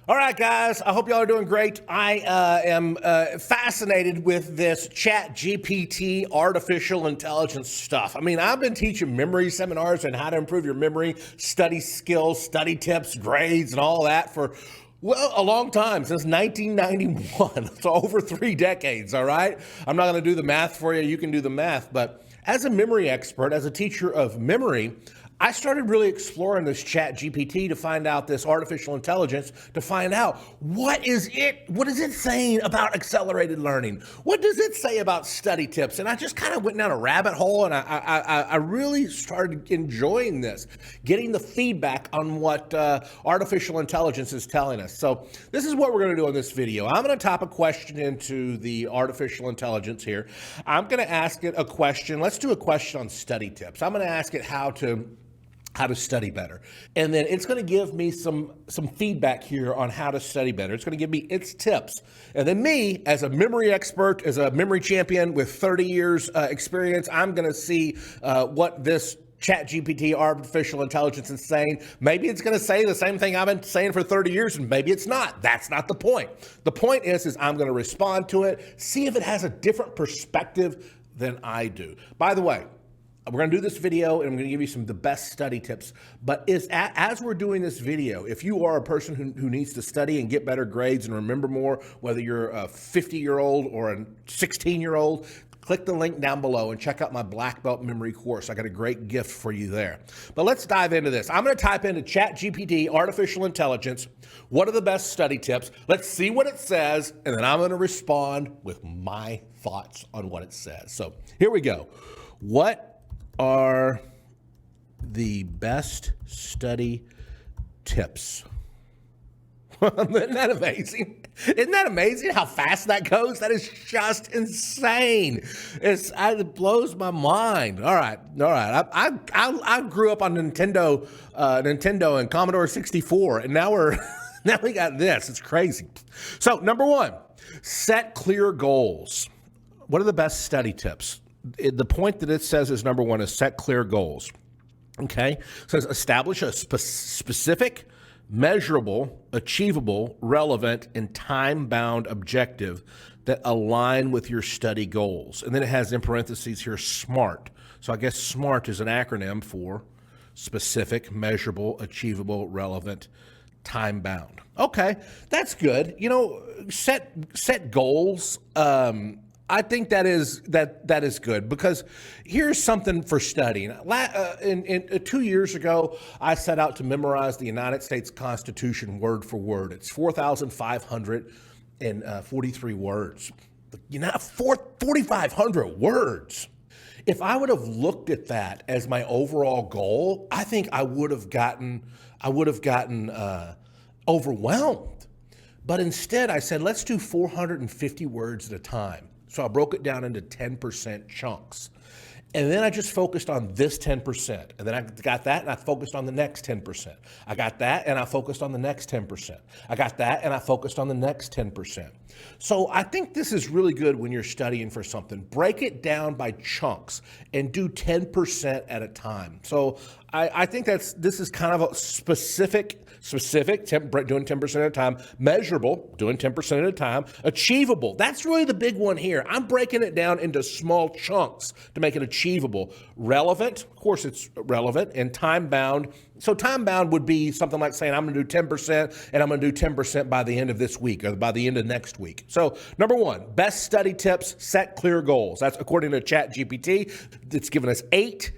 All right, guys, I hope y'all are doing great. I am fascinated with this ChatGPT artificial intelligence stuff. I mean, I've been teaching memory seminars and how to improve your memory, study skills, study tips, grades, and all that for, well, a long time, since 1991. So over 3 decades, all right? I'm not going to do the math for you. You can do the math. But as a memory expert, as a teacher of memory, I started really exploring this ChatGPT to find out this artificial intelligence, to find out what is it saying about accelerated learning? What does it say about study tips? And I just kind of went down a rabbit hole, and I really started enjoying this, getting the feedback on what artificial intelligence is telling us. So this is what we're going to do in this video. I'm going to type a question into the artificial intelligence here. I'm going to ask it a question. Let's do a question on study tips. I'm going to ask it how to study better. And then it's going to give me some feedback here on how to study better. It's going to give me its tips. And then me, as a memory expert, as a memory champion with 30 years experience, I'm going to see what this ChatGPT artificial intelligence is saying. Maybe it's going to say the same thing I've been saying for 30 years, and maybe it's not. That's not the point. The point is I'm going to respond to it, see if it has a different perspective than I do. By the way, we're going to do this video, and I'm going to give you some of the best study tips. But as we're doing this video, if you are a person who needs to study and get better grades and remember more, whether you're a 50-year-old or a 16-year-old, click the link down below and check out my Black Belt Memory course. I got a great gift for you there. But let's dive into this. I'm going to type into ChatGPT, artificial intelligence, what are the best study tips? Let's see what it says, and then I'm going to respond with my thoughts on what it says. So here we go. What are the best study tips? Isn't that amazing? Isn't that amazing how fast that goes? That is just insane. It blows my mind. All right. I grew up on Nintendo and Commodore 64, and now we got this. It's crazy. So number 1, set clear goals. What are the best study tips? The point that it says is number 1 is set clear goals. Okay? It says establish a specific, measurable, achievable, relevant, and time-bound objective that align with your study goals. And then it has in parentheses here SMART. So I guess SMART is an acronym for specific, measurable, achievable, relevant, time-bound. Okay, that's good. You know, set goals. I think that is good, because here's something for studying. 2 years ago, I set out to memorize the United States Constitution word for word. It's 4,543 words. 4,500 words. If I would have looked at that as my overall goal, I think I would have gotten overwhelmed. But instead, I said, let's do 450 words at a time. So I broke it down into 10% chunks. And then I just focused on this 10%. And then I got that and I focused on the next 10%. I got that and I focused on the next 10%. I got that and I focused on the next 10%. So I think this is really good when you're studying for something. Break it down by chunks and do 10% at a time. So I think this is kind of a specific, doing 10% at a time, measurable, doing 10% at a time, achievable. That's really the big one here. I'm breaking it down into small chunks to make it achievable. Relevant, of course it's relevant, and time-bound. So time-bound would be something like saying I'm going to do 10% and I'm going to do 10% by the end of this week or by the end of next week. So number 1, best study tips, set clear goals. That's according to ChatGPT. It's given us 8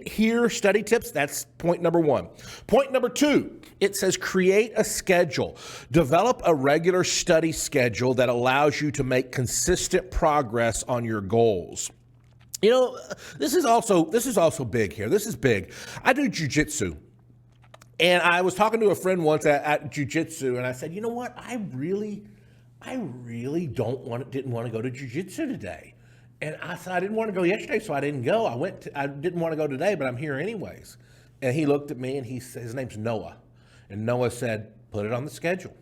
here study tips. That's point number 1. Point number 2, it says create a schedule. Develop a regular study schedule that allows you to make consistent progress on your goals. You know, this is also big here. This is big. I do jujitsu. And I was talking to a friend once at jiu-jitsu, and I said, you know what? I really didn't want to go to jiu-jitsu today. And I said, I didn't want to go yesterday, so I didn't go. I didn't want to go today, but I'm here anyways. And he looked at me, and he said, his name's Noah. And Noah said, put it on the schedule.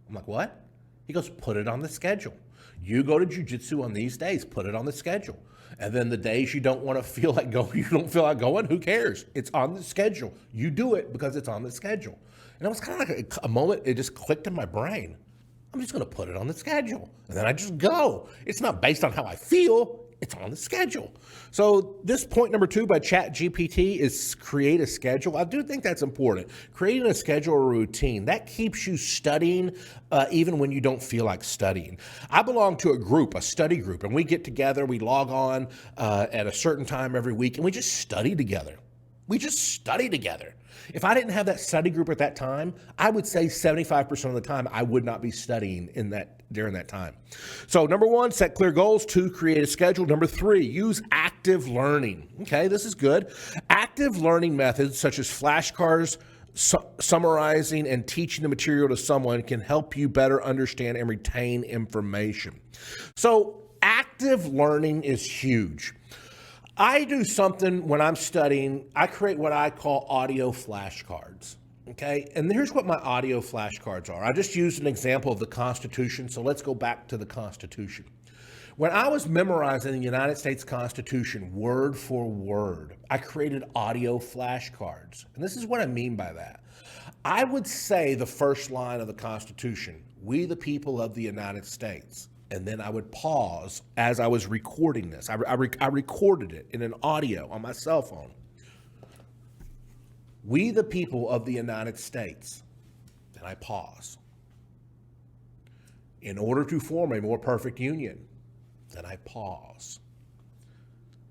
I'm like, what? He goes, put it on the schedule. You go to jiu-jitsu on these days, put it on the schedule. And then the days you don't feel like going, who cares? It's on the schedule. You do it because it's on the schedule. And it was kind of like a moment, it just clicked in my brain. I'm just going to put it on the schedule. And then I just go. It's not based on how I feel. It's on the schedule. So this point number 2 by ChatGPT is create a schedule. I do think that's important. Creating a schedule or routine, that keeps you studying even when you don't feel like studying. I belong to a group, a study group, and we get together, we log on at a certain time every week, and we just study together. We just study together. If I didn't have that study group at that time, I would say 75% of the time I would not be studying during that time. So number 1, set clear goals. 2, create a schedule. Number 3, use active learning. Okay, this is good. Active learning methods such as flashcards, summarizing and teaching the material to someone can help you better understand and retain information. So active learning is huge. I do something when I'm studying, I create what I call audio flashcards, okay? And here's what my audio flashcards are. I just used an example of the Constitution, so let's go back to the Constitution. When I was memorizing the United States Constitution word for word, I created audio flashcards. And this is what I mean by that. I would say the first line of the Constitution, "We the people of the United States." And then I would pause as I was recording this. I recorded it in an audio on my cell phone. "We the people of the United States." Then I pause. "In order to form a more perfect union." Then I pause.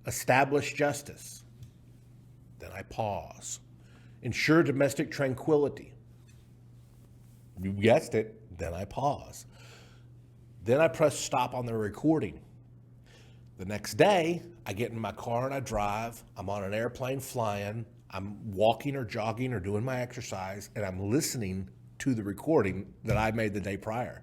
"Establish justice." Then I pause. "Ensure domestic tranquility." You guessed it. Then I pause. Then I press stop on the recording. The next day, I get in my car and I drive. I'm on an airplane flying. I'm walking or jogging or doing my exercise, and I'm listening to the recording that I made the day prior.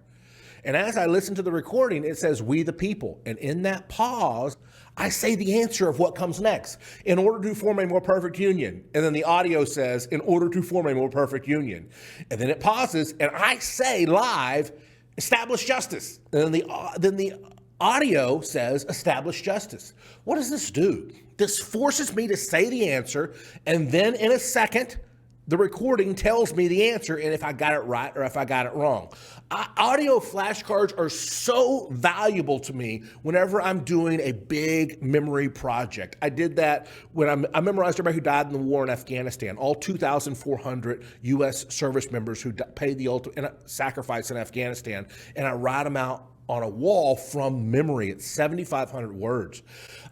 And as I listen to the recording, it says, "We the people." And in that pause, I say the answer of what comes next. "In order to form a more perfect union." And then the audio says, "In order to form a more perfect union." And then it pauses, and I say live, "Establish justice." And then the audio says, "Establish justice." What does this do? This forces me to say the answer, and then in a second, the recording tells me the answer and if I got it right or if I got it wrong. Audio flashcards are so valuable to me whenever I'm doing a big memory project. I did that when I memorized everybody who died in the war in Afghanistan, all 2,400 U.S. service members who paid the ultimate sacrifice in Afghanistan, and I write them out on a wall from memory. It's 7,500 words.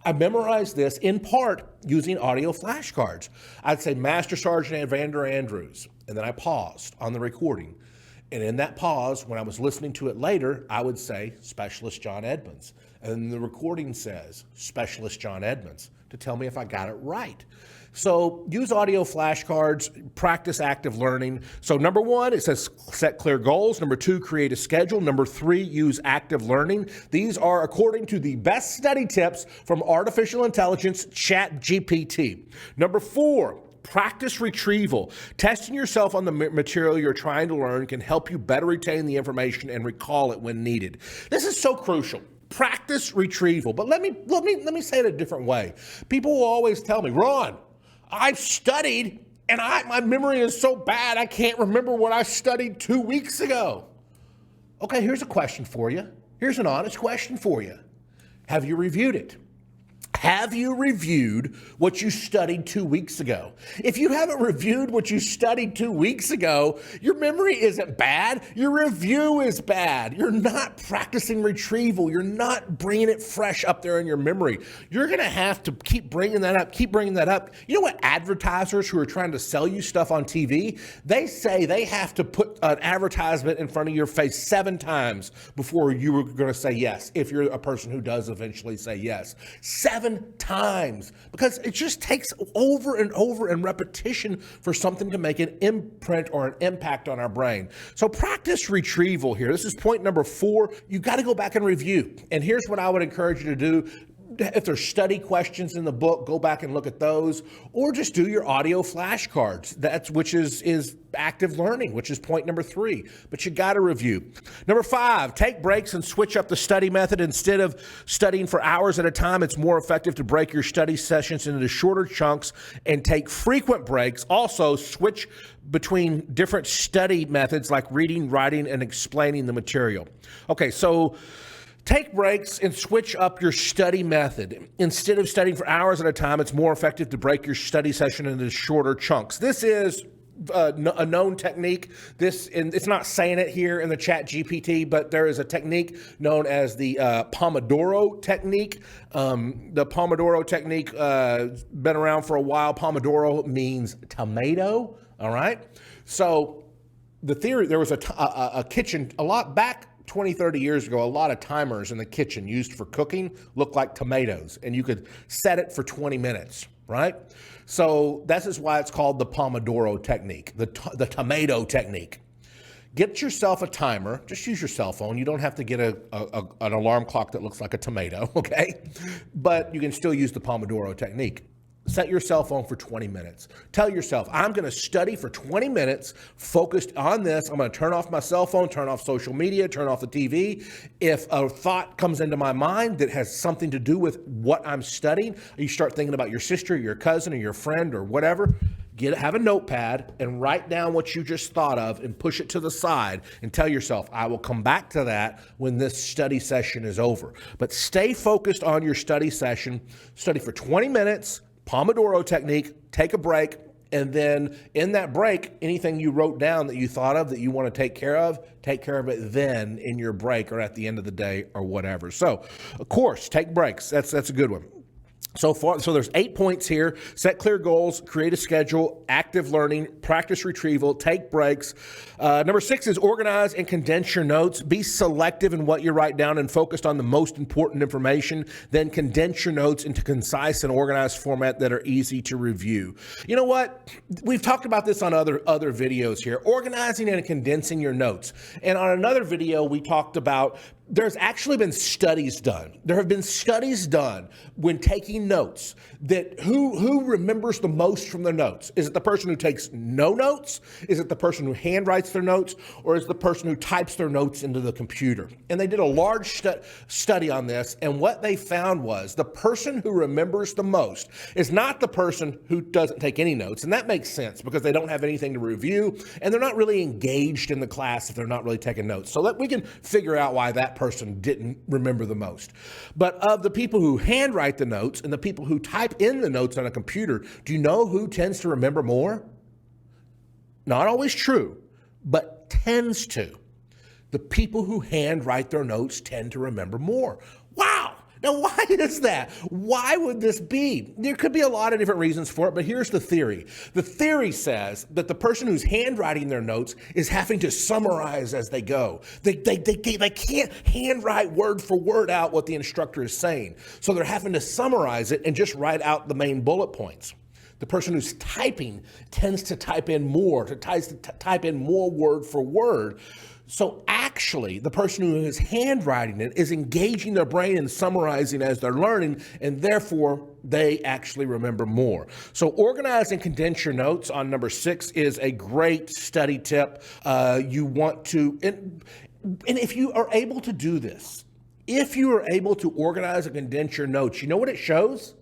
I memorized this in part using audio flashcards. I'd say Master Sergeant Evander Andrews, and then I paused on the recording. And in that pause, when I was listening to it later, I would say Specialist John Edmonds. And then the recording says Specialist John Edmonds to tell me if I got it right. So use audio flashcards, practice active learning. So number 1, it says set clear goals. Number 2, create a schedule. Number 3, use active learning. These are according to the best study tips from artificial intelligence, ChatGPT. Number 4, practice retrieval. Testing yourself on the material you're trying to learn can help you better retain the information and recall it when needed. This is so crucial. Practice retrieval. But let me say it a different way. People will always tell me, "Ron, I've studied and my memory is so bad I can't remember what I studied 2 weeks ago." Okay, here's a question for you. Here's an honest question for you. Have you reviewed it? Have you reviewed what you studied 2 weeks ago? If you haven't reviewed what you studied 2 weeks ago, your memory isn't bad. Your review is bad. You're not practicing retrieval. You're not bringing it fresh up there in your memory. You're going to have to keep bringing that up. You know what advertisers who are trying to sell you stuff on TV, they say they have to put an advertisement in front of your face 7 times before you were going to say yes, if you're a person who does eventually say yes. 7 times, because it just takes over and over and repetition for something to make an imprint or an impact on our brain. So practice retrieval here. This is point number 4. You've got to go back and review. And here's what I would encourage you to do. if there's study questions in the book, go back and look at those, or just do your audio flashcards. Which is active learning, which is point number 3. But you got to review. Number 5, take breaks and switch up the study method. Instead of studying for hours at a time, it's more effective to break your study sessions into shorter chunks and take frequent breaks. Also, switch between different study methods like reading, writing, and explaining the material. Okay, so take breaks and switch up your study method. Instead of studying for hours at a time, it's more effective to break your study session into shorter chunks. This is a known technique. It's not saying it here in the ChatGPT, but there is a technique known as the Pomodoro technique. The Pomodoro technique been around for a while. Pomodoro means tomato. All right. So the theory, there was a kitchen a lot back 20, 30 years ago, a lot of timers in the kitchen used for cooking looked like tomatoes, and you could set it for 20 minutes, right? So this is why it's called the Pomodoro technique, the tomato technique. Get yourself a timer. Just use your cell phone. You don't have to get an alarm clock that looks like a tomato, okay? But you can still use the Pomodoro technique. Set your cell phone for 20 minutes. Tell yourself, I'm going to study for 20 minutes focused on this. I'm going to turn off my cell phone, turn off social media, turn off the TV. If a thought comes into my mind that has something to do with what I'm studying, you start thinking about your sister, your cousin, or your friend, or whatever, have a notepad and write down what you just thought of and push it to the side and tell yourself, I will come back to that when this study session is over. But stay focused on your study session. Study for 20 minutes. Pomodoro technique, take a break, and then in that break, anything you wrote down that you thought of that you want to take care of it then in your break or at the end of the day or whatever. So, of course, take breaks. That's a good one. So there's 8 points here. Set clear goals, create a schedule, active learning, practice retrieval, take breaks. Number 6 is organize and condense your notes. Be selective in what you write down and focused on the most important information. Then condense your notes into concise and organized format that are easy to review. You know what? We've talked about this on other videos here, organizing and condensing your notes. And on another video, we talked about there's actually been studies done. There have been studies done when taking notes that who remembers the most from their notes? Is it the person who takes no notes? Is it the person who handwrites their notes? Or is it the person who types their notes into the computer? And they did a large study on this, and what they found was the person who remembers the most is not the person who doesn't take any notes. And that makes sense because they don't have anything to review, and they're not really engaged in the class if they're not really taking notes. So we can figure out why that person didn't remember the most. But of the people who handwrite the notes and the people who type in the notes on a computer, do you know who tends to remember more? Not always true, but tends to. The people who handwrite their notes tend to remember more. Wow! Now, why is that? Why would this be? There could be a lot of different reasons for it, but here's the theory. The theory says that the person who's handwriting their notes is having to summarize as they go. They can't handwrite word for word out what the instructor is saying. So they're having to summarize it and just write out the main bullet points. The person who's typing tends to type in more, type in more word for word. So actually, the person who is handwriting it is engaging their brain and summarizing as they're learning, and therefore they actually remember more. So organize and condense your notes on number 6 is a great study tip. You want to, and if you are able to do this, if you are able to organize and condense your notes, you know what it shows?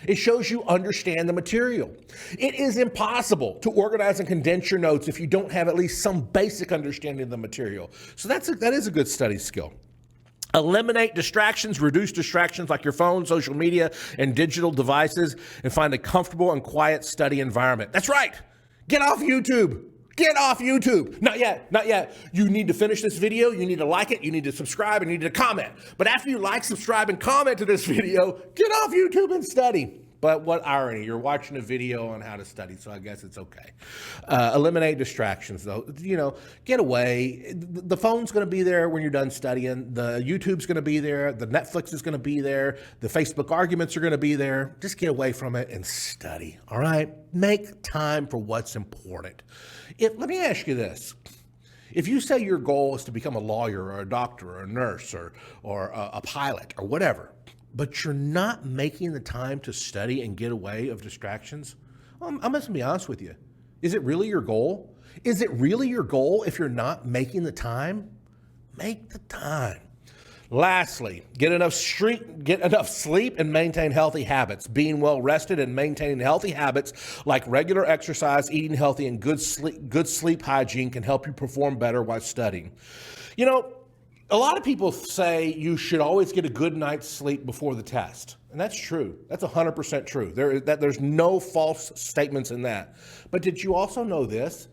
It shows you understand the material. It is impossible to organize and condense your notes if you don't have at least some basic understanding of the material. So that is a good study skill. Eliminate distractions, reduce distractions like your phone, social media, and digital devices, and find a comfortable and quiet study environment. That's right. Get off YouTube. Get off YouTube. Not yet, not yet. You need to finish this video. You need to like it. You need to subscribe and you need to comment. But after you like, subscribe, and comment to this video, get off YouTube and study. But what irony, you're watching a video on how to study, so I guess it's okay. Eliminate distractions, though. Get away. The phone's going to be there when you're done studying. The YouTube's going to be there. The Netflix is going to be there. The Facebook arguments are going to be there. Just get away from it and study, all right? Make time for what's important. Let me ask you this. If you say your goal is to become a lawyer or a doctor or a nurse or a pilot or whatever, but you're not making the time to study and get away of distractions, I'm just gonna be honest with you. Is it really your goal? Is it really your goal if you're not making the time? Make the time. Lastly, get enough sleep and maintain healthy habits. Being well rested and maintaining healthy habits like regular exercise, eating healthy, and good sleep hygiene can help you perform better while studying. You know, a lot of people say you should always get a good night's sleep before the test. And that's true. That's 100% true. There's no false statements in that. But did you also know this?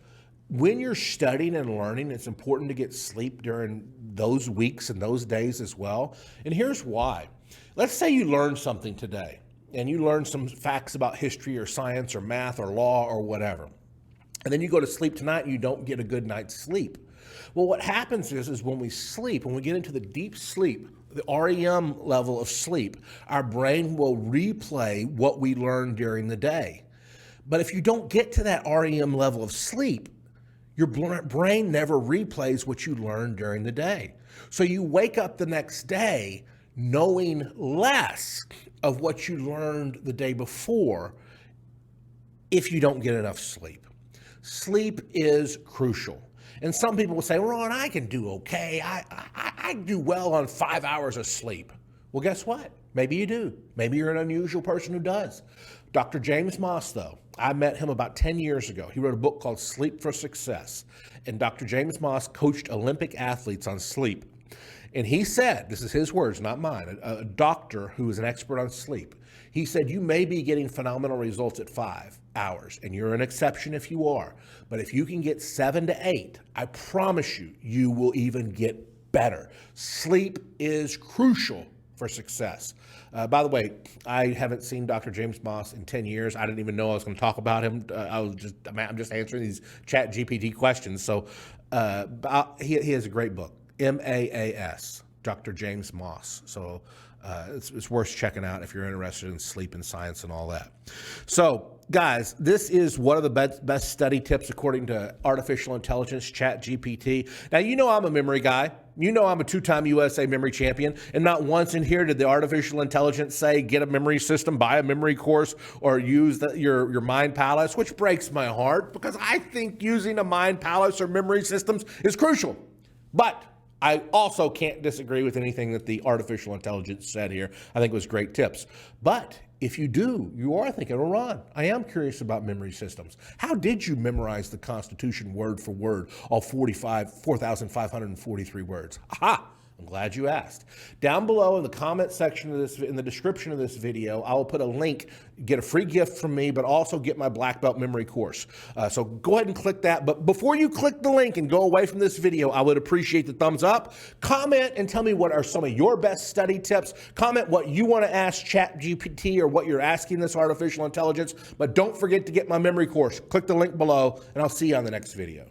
When you're studying and learning, it's important to get sleep during those weeks and those days as well. And here's why. Let's say you learned something today and you learned some facts about history or science or math or law or whatever. And then you go to sleep tonight and you don't get a good night's sleep. Well, what happens is when we sleep, when we get into the deep sleep, the REM level of sleep, our brain will replay what we learned during the day. But if you don't get to that REM level of sleep, your brain never replays what you learned during the day. So you wake up the next day knowing less of what you learned the day before if you don't get enough sleep. Sleep is crucial. And some people will say, Ron, I can do okay. I do well on 5 hours of sleep. Well, guess what? Maybe you do. Maybe you're an unusual person who does. Dr. James Moss, though, I met him about 10 years ago. He wrote a book called Sleep for Success. And Dr. James Moss coached Olympic athletes on sleep. And he said, this is his words, not mine, a doctor who is an expert on sleep. He said, you may be getting phenomenal results at 5 hours, and you're an exception if you are. But if you can get 7 to 8, I promise you, you will even get better. Sleep is crucial for success. By the way, I haven't seen Dr. James Moss in 10 years. I didn't even know I was going to talk about him. I'm just answering these ChatGPT questions. So he has a great book, MAAS, Dr. James Moss. So it's worth checking out if you're interested in sleep and science and all that. So, guys, this is one of the best study tips according to artificial intelligence, ChatGPT. Now, you know I'm a memory guy. You know I'm a 2-time USA memory champion. And not once in here did the artificial intelligence say, get a memory system, buy a memory course, or use your Mind Palace, which breaks my heart because I think using a Mind Palace or memory systems is crucial. But I also can't disagree with anything that the artificial intelligence said here. I think it was great tips. But if you are thinking, well, Ron, I am curious about memory systems. How did you memorize the Constitution word for word, all 4,543 words? Aha! I'm glad you asked. Down below in the comment section of this, in the description of this video, I will put a link, get a free gift from me, but also get my black belt memory course. So go ahead and click that. But before you click the link and go away from this video, I would appreciate the thumbs up. Comment and tell me what are some of your best study tips. Comment what you want to ask ChatGPT or what you're asking this artificial intelligence. But don't forget to get my memory course. Click the link below, and I'll see you on the next video.